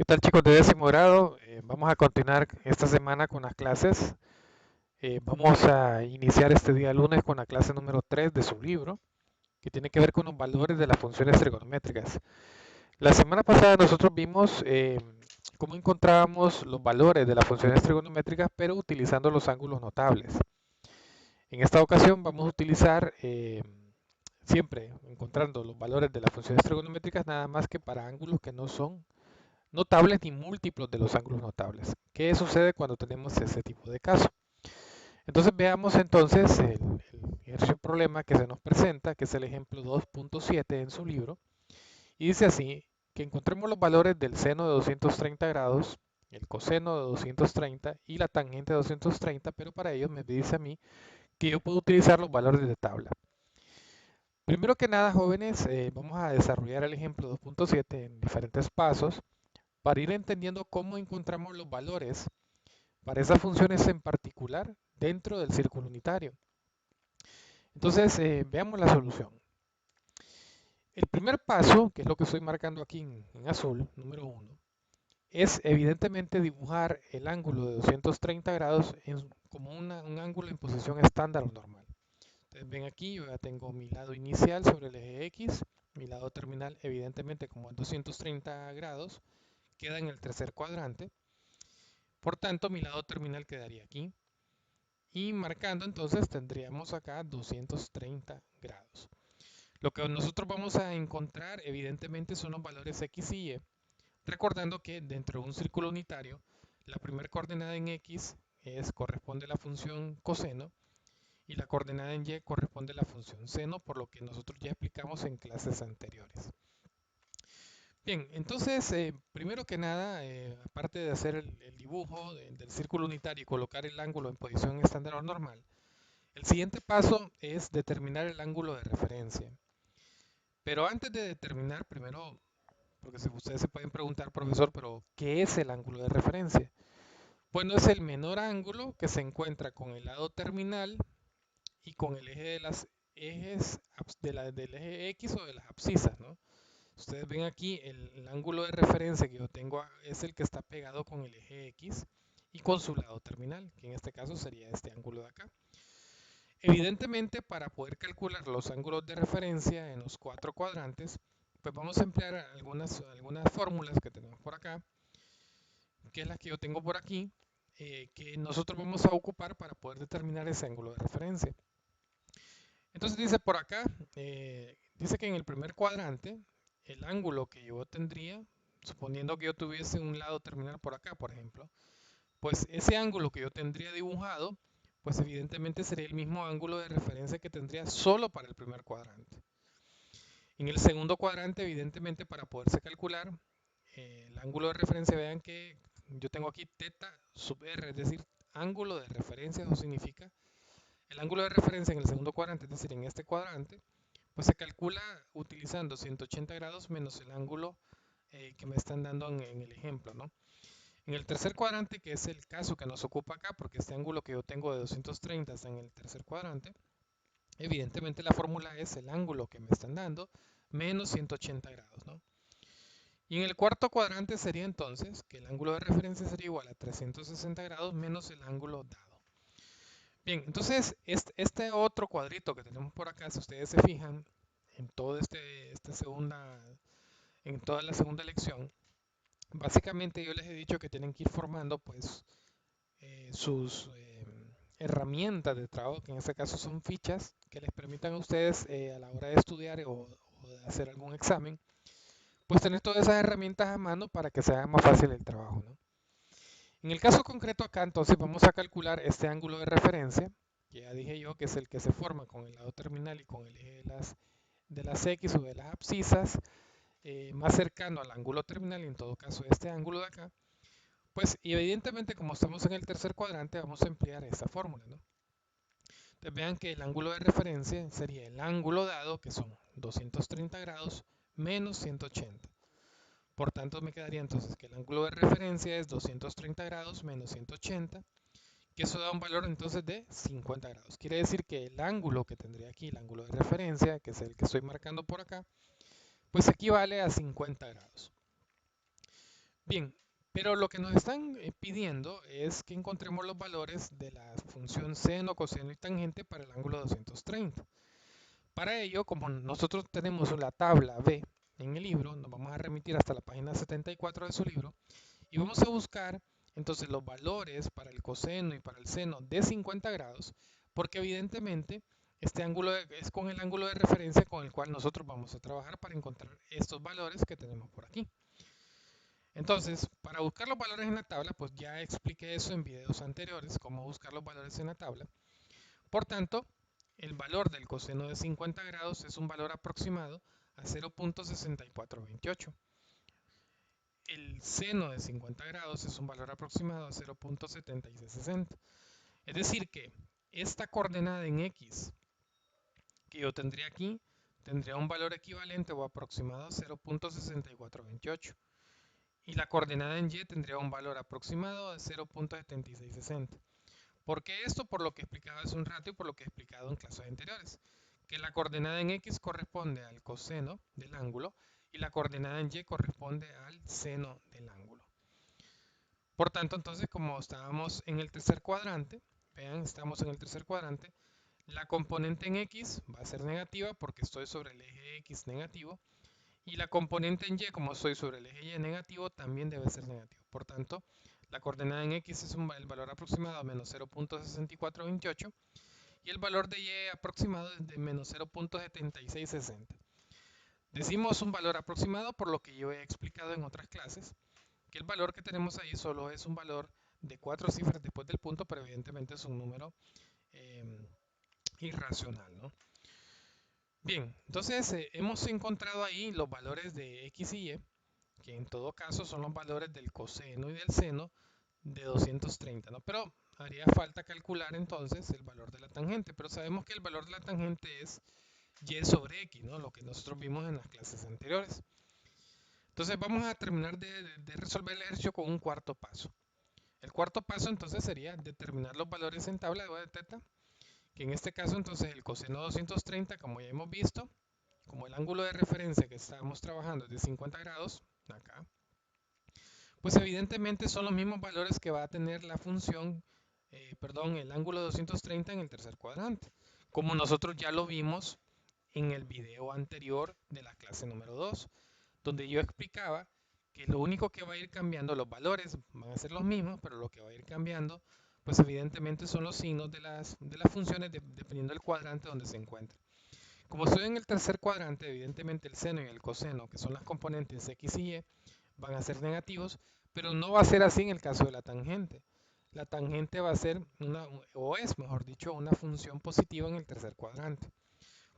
¿Qué tal chicos de décimo grado? Vamos a continuar esta semana con las clases. Vamos a iniciar este día lunes con la clase número 3 de su libro, que tiene que ver con los valores de las funciones trigonométricas. La semana pasada nosotros vimos cómo encontrábamos los valores de las funciones trigonométricas, pero utilizando los ángulos notables. En esta ocasión vamos a utilizar siempre encontrando los valores de las funciones trigonométricas nada más que para ángulos que no son notables ni múltiplos de los ángulos notables. ¿Qué sucede cuando tenemos ese tipo de caso? Entonces veamos entonces el ejercicio problema que se nos presenta, que es el ejemplo 2.7 en su libro, y dice así, que encontremos los valores del seno de 230 grados, el coseno de 230 y la tangente de 230, pero para ello me dice a mí que yo puedo utilizar los valores de tabla. Primero que nada, jóvenes, vamos a desarrollar el ejemplo 2.7 en diferentes pasos para ir entendiendo cómo encontramos los valores para esas funciones en particular dentro del círculo unitario. Entonces, veamos la solución. El primer paso, que es lo que estoy marcando aquí en azul, número uno, es evidentemente dibujar el ángulo de 230 grados como un ángulo en posición estándar o normal. Entonces, ven aquí, yo ya tengo mi lado inicial sobre el eje X, mi lado terminal, evidentemente, como es 230 grados, queda en el tercer cuadrante. Por tanto, mi lado terminal quedaría aquí. Y marcando entonces tendríamos acá 230 grados. Lo que nosotros vamos a encontrar evidentemente son los valores X y Y, recordando que dentro de un círculo unitario la primera coordenada en X corresponde a la función coseno y la coordenada en Y corresponde a la función seno, por lo que nosotros ya explicamos en clases anteriores. Bien, entonces, primero que nada, aparte de hacer el dibujo del círculo unitario y colocar el ángulo en posición estándar o normal, el siguiente paso es determinar el ángulo de referencia. Pero antes de determinar, primero, porque si ustedes se pueden preguntar, profesor, pero ¿qué es el ángulo de referencia? Bueno, es el menor ángulo que se encuentra con el lado terminal y con el eje de las ejes del eje X o de las abscisas, ¿no? Ustedes ven aquí el ángulo de referencia que yo tengo es el que está pegado con el eje X y con su lado terminal, que en este caso sería este ángulo de acá. Evidentemente, para poder calcular los ángulos de referencia en los cuatro cuadrantes, pues vamos a emplear algunas fórmulas que tenemos por acá, que es las que yo tengo por aquí, que nosotros vamos a ocupar para poder determinar ese ángulo de referencia. Entonces dice por acá, dice que en el primer cuadrante, el ángulo que yo tendría, suponiendo que yo tuviese un lado terminal por acá, por ejemplo, pues ese ángulo que yo tendría dibujado, pues evidentemente sería el mismo ángulo de referencia que tendría solo para el primer cuadrante. En el segundo cuadrante, evidentemente, para poderse calcular el ángulo de referencia, vean que yo tengo aquí teta sub r, es decir, ángulo de referencia, eso significa el ángulo de referencia en el segundo cuadrante, es decir, en este cuadrante, pues se calcula utilizando 180 grados menos el ángulo que me están dando en el ejemplo, ¿no? En el tercer cuadrante, que es el caso que nos ocupa acá, porque este ángulo que yo tengo de 230 está en el tercer cuadrante, evidentemente la fórmula es el ángulo que me están dando menos 180 grados, ¿no? Y en el cuarto cuadrante sería entonces que el ángulo de referencia sería igual a 360 grados menos el ángulo dado. Bien, entonces este otro cuadrito que tenemos por acá, si ustedes se fijan en en toda la segunda lección, básicamente yo les he dicho que tienen que ir formando pues sus herramientas de trabajo, que en este caso son fichas que les permitan a ustedes a la hora de estudiar o de hacer algún examen, pues tener todas esas herramientas a mano para que sea más fácil el trabajo, ¿no? En el caso concreto acá, entonces vamos a calcular este ángulo de referencia, que ya dije yo que es el que se forma con el lado terminal y con el eje de las X o de las abscisas, más cercano al ángulo terminal, y en todo caso este ángulo de acá. Pues y evidentemente como estamos en el tercer cuadrante vamos a emplear esta fórmula, ¿no? Entonces vean que el ángulo de referencia sería el ángulo dado, que son 230 grados menos 180. Por tanto me quedaría entonces que el ángulo de referencia es 230 grados menos 180, que eso da un valor entonces de 50 grados. Quiere decir que el ángulo que tendría aquí, el ángulo de referencia, que es el que estoy marcando por acá, pues equivale a 50 grados. Bien, pero lo que nos están pidiendo es que encontremos los valores de la función seno, coseno y tangente para el ángulo 230. Para ello, como nosotros tenemos la tabla B en el libro, nos vamos a remitir hasta la página 74 de su libro y vamos a buscar entonces los valores para el coseno y para el seno de 50 grados, porque evidentemente este ángulo es con el ángulo de referencia con el cual nosotros vamos a trabajar para encontrar estos valores que tenemos por aquí. Entonces, para buscar los valores en la tabla, pues ya expliqué eso en videos anteriores, cómo buscar los valores en la tabla. Por tanto, el valor del coseno de 50 grados es un valor aproximado a 0.6428. El seno de 50 grados es un valor aproximado a 0.7660. Es decir que esta coordenada en X que yo tendría aquí, tendría un valor equivalente o aproximado a 0.6428. Y la coordenada en Y tendría un valor aproximado de 0.7660. ¿Por qué esto? Por lo que explicaba hace un rato y por lo que he explicado en clases anteriores. Que la coordenada en X corresponde al coseno del ángulo y la coordenada en Y corresponde al seno del ángulo. Por tanto, entonces, como estábamos en el tercer cuadrante, vean, estamos en el tercer cuadrante, la componente en X va a ser negativa porque estoy sobre el eje X negativo. Y la componente en Y, como estoy sobre el eje Y negativo, también debe ser negativo. Por tanto, la coordenada en X es el valor aproximado a menos 0.6428 y el valor de Y aproximado es de menos 0.7660. Decimos un valor aproximado por lo que yo he explicado en otras clases, que el valor que tenemos ahí solo es un valor de 4 cifras después del punto, pero evidentemente es un número eh, irracional, ¿no? Bien, entonces hemos encontrado ahí los valores de X y Y, que en todo caso son los valores del coseno y del seno de 230, ¿no? Pero haría falta calcular entonces el valor de la tangente, pero sabemos que el valor de la tangente es y sobre x, ¿no? Lo que nosotros vimos en las clases anteriores. Entonces vamos a terminar de resolver el ejercicio con un cuarto paso. El cuarto paso entonces sería determinar los valores en tabla de θ, que en este caso entonces el coseno 230, como ya hemos visto, como el ángulo de referencia que estábamos trabajando es de 50 grados, acá, pues evidentemente son los mismos valores que va a tener la función, perdón, el ángulo 230 en el tercer cuadrante, como nosotros ya lo vimos en el video anterior de la clase número 2, donde yo explicaba que lo único que va a ir cambiando, los valores van a ser los mismos, pero lo que va a ir cambiando, pues evidentemente son los signos de las funciones dependiendo del cuadrante donde se encuentre. Como estoy en el tercer cuadrante, evidentemente el seno y el coseno, que son las componentes x y y, van a ser negativos, pero no va a ser así en el caso de la tangente. La tangente va a ser o es mejor dicho, una función positiva en el tercer cuadrante.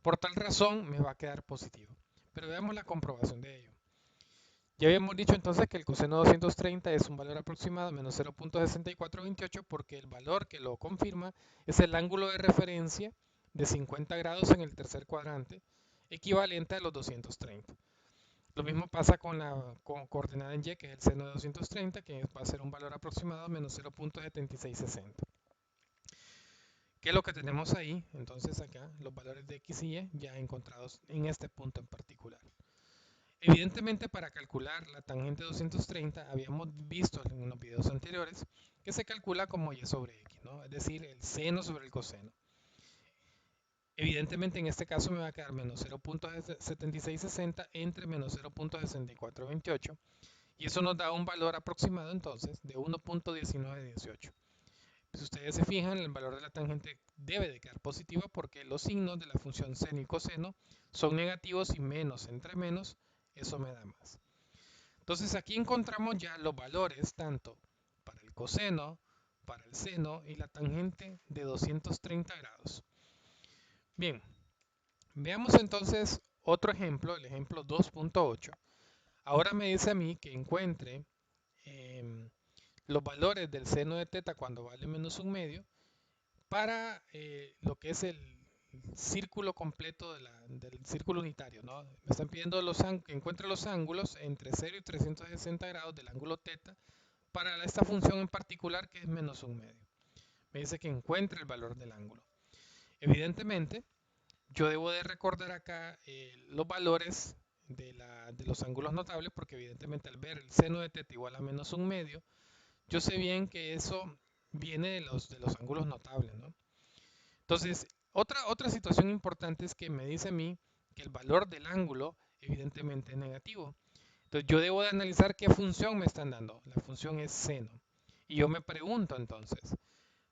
Por tal razón me va a quedar positivo. Pero veamos la comprobación de ello. Ya habíamos dicho entonces que el coseno 230 es un valor aproximado de menos 0.6428 porque el valor que lo confirma es el ángulo de referencia de 50 grados en el tercer cuadrante, equivalente a los 230. Lo mismo pasa con la coordenada en Y, que es el seno de 230, que va a ser un valor aproximado de menos 0.7660. ¿Qué es lo que tenemos ahí? Entonces acá los valores de X y Y ya encontrados en este punto en particular. Evidentemente, para calcular la tangente 230 habíamos visto en los videos anteriores que se calcula como y sobre x, ¿no? Es decir, el seno sobre el coseno. Evidentemente en este caso me va a quedar menos 0.7660 entre menos 0.6428 y eso nos da un valor aproximado entonces de 1.1918. Si ustedes se fijan, el valor de la tangente debe de quedar positivo porque los signos de la función seno y coseno son negativos y menos entre menos, eso me da más. Entonces aquí encontramos ya los valores tanto para el coseno, para el seno y la tangente de 230 grados. Bien, veamos entonces otro ejemplo, el ejemplo 2.8. Ahora me dice a mí que encuentre los valores del seno de θ cuando vale menos un medio para lo que es el círculo completo del círculo unitario, ¿no? Me están pidiendo que encuentre los ángulos entre 0 y 360 grados del ángulo θ para esta función en particular que es menos un medio. Me dice que encuentre el valor del ángulo. Evidentemente, yo debo de recordar acá los valores de los ángulos notables, porque evidentemente al ver el seno de θ igual a menos un medio, yo sé bien que eso viene de los ángulos notables, ¿no? Entonces, otra situación importante es que me dice a mí que el valor del ángulo evidentemente es negativo. Entonces, yo debo de analizar qué función me están dando. La función es seno. Y yo me pregunto entonces,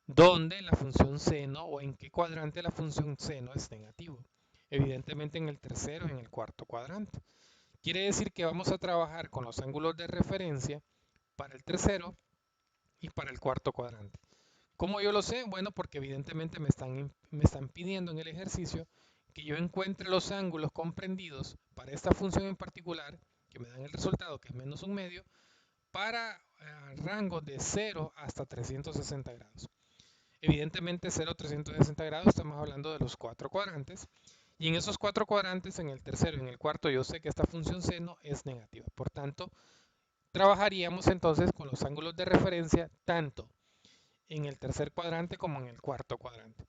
¿dónde la función seno o en qué cuadrante la función seno es negativo? Evidentemente en el tercero y en el cuarto cuadrante. Quiere decir que vamos a trabajar con los ángulos de referencia para el tercero y para el cuarto cuadrante. ¿Cómo yo lo sé? Bueno, porque evidentemente me están pidiendo en el ejercicio que yo encuentre los ángulos comprendidos para esta función en particular, que me dan el resultado que es menos un medio, para rangos de 0 hasta 360 grados. Evidentemente 0 a 360 grados estamos hablando de los cuatro cuadrantes, y en esos cuatro cuadrantes, en el tercero y en el cuarto, yo sé que esta función seno es negativa. Por tanto, trabajaríamos entonces con los ángulos de referencia tanto en el tercer cuadrante como en el cuarto cuadrante.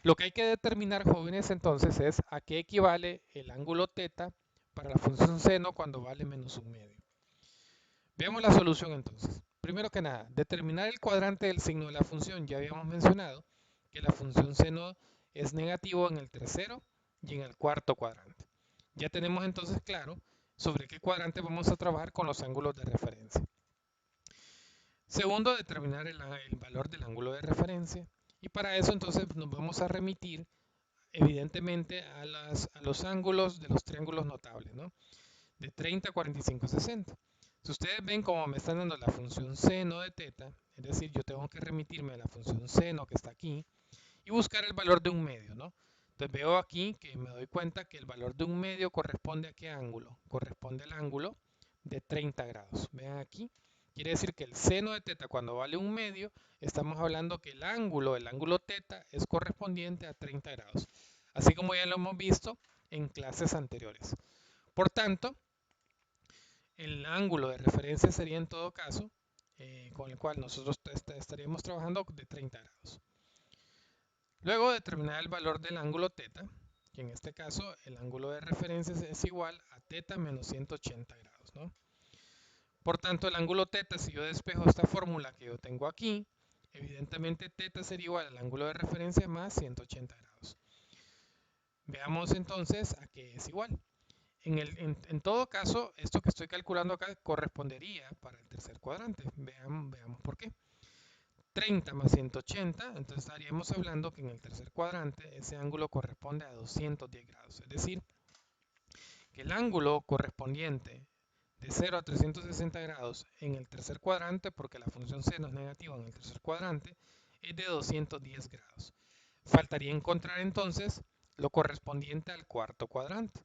Lo que hay que determinar, jóvenes, entonces es a qué equivale el ángulo θ para la función seno cuando vale menos un medio. Veamos la solución entonces. Primero que nada, determinar el cuadrante del signo de la función. Ya habíamos mencionado que la función seno es negativo en el tercero y en el cuarto cuadrante. Ya tenemos entonces claro sobre qué cuadrante vamos a trabajar con los ángulos de referencia. Segundo, determinar el valor del ángulo de referencia. Y para eso entonces nos vamos a remitir evidentemente a los ángulos de los triángulos notables, ¿no? De 30, 45, 60. Si ustedes ven cómo me están dando la función seno de θ, es decir, yo tengo que remitirme a la función seno que está aquí y buscar el valor de un medio, ¿no? Entonces veo aquí que me doy cuenta que el valor de un medio corresponde a qué ángulo? Corresponde al ángulo de 30 grados. Vean aquí, quiere decir que el seno de θ cuando vale un medio, estamos hablando que el ángulo θ es correspondiente a 30 grados, así como ya lo hemos visto en clases anteriores. Por tanto, el ángulo de referencia sería en todo caso con el cual nosotros estaríamos trabajando de 30 grados. Luego determinar el valor del ángulo θ, que en este caso el ángulo de referencia es igual a θ menos 180 grados, ¿no? Por tanto, el ángulo θ, si yo despejo esta fórmula que yo tengo aquí, evidentemente θ sería igual al ángulo de referencia más 180 grados. Veamos entonces a qué es igual. En todo caso, esto que estoy calculando acá correspondería para el tercer cuadrante. Veamos por qué. 30 más 180, entonces estaríamos hablando que en el tercer cuadrante ese ángulo corresponde a 210 grados. Es decir, que el ángulo correspondiente de 0 a 360 grados en el tercer cuadrante, porque la función seno es negativa en el tercer cuadrante, es de 210 grados. Faltaría encontrar entonces lo correspondiente al cuarto cuadrante.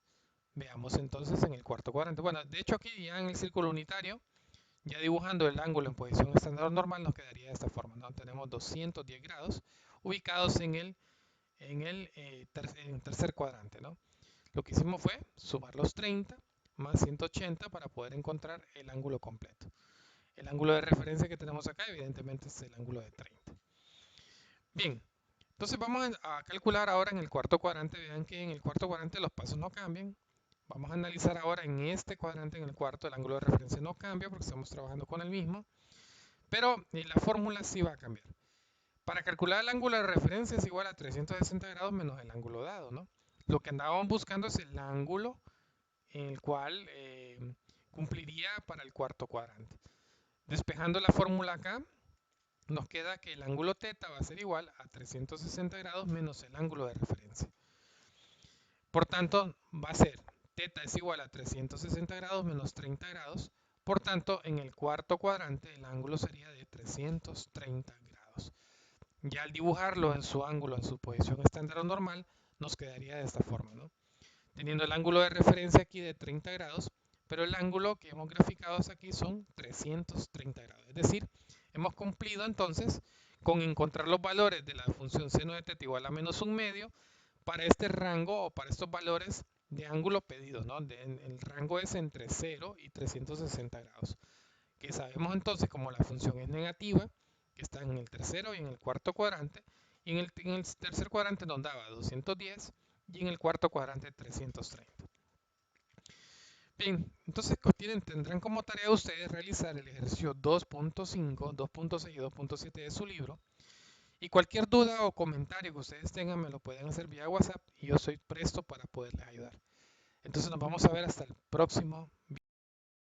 Veamos entonces en el cuarto cuadrante. Bueno, de hecho aquí ya en el círculo unitario, ya dibujando el ángulo en posición estándar normal, nos quedaría de esta forma, ¿no? Tenemos 210 grados ubicados en tercer cuadrante, ¿no? Lo que hicimos fue sumar los 30 más 180 para poder encontrar el ángulo completo. El ángulo de referencia que tenemos acá, evidentemente, es el ángulo de 30. Bien, entonces vamos a calcular ahora en el cuarto cuadrante. Vean que en el cuarto cuadrante los pasos no cambian. Vamos a analizar ahora en este cuadrante, en el cuarto, el ángulo de referencia no cambia porque estamos trabajando con el mismo, pero la fórmula sí va a cambiar. Para calcular el ángulo de referencia es igual a 360 grados menos el ángulo dado, ¿no? Lo que andábamos buscando es el ángulo en el cual cumpliría para el cuarto cuadrante. Despejando la fórmula acá, nos queda que el ángulo θ va a ser igual a 360 grados menos el ángulo de referencia. Por tanto, va a ser θ es igual a 360 grados menos 30 grados. Por tanto, en el cuarto cuadrante el ángulo sería de 330 grados. Ya al dibujarlo en su ángulo, en su posición estándar o normal, nos quedaría de esta forma, ¿no? Teniendo el ángulo de referencia aquí de 30 grados, pero el ángulo que hemos graficado hasta aquí son 330 grados. Es decir, hemos cumplido entonces con encontrar los valores de la función seno de θ igual a menos un medio para este rango o para estos valores de ángulo pedido, ¿no? El rango es entre 0 y 360 grados. Que sabemos entonces como la función es negativa, que está en el tercero y en el cuarto cuadrante, y en el tercer cuadrante nos daba 210 y en el cuarto cuadrante 330. Bien, entonces tendrán como tarea ustedes realizar el ejercicio 2.5, 2.6 y 2.7 de su libro. Y cualquier duda o comentario que ustedes tengan me lo pueden hacer vía WhatsApp y yo soy presto para poderles ayudar. Entonces nos vamos a ver hasta el próximo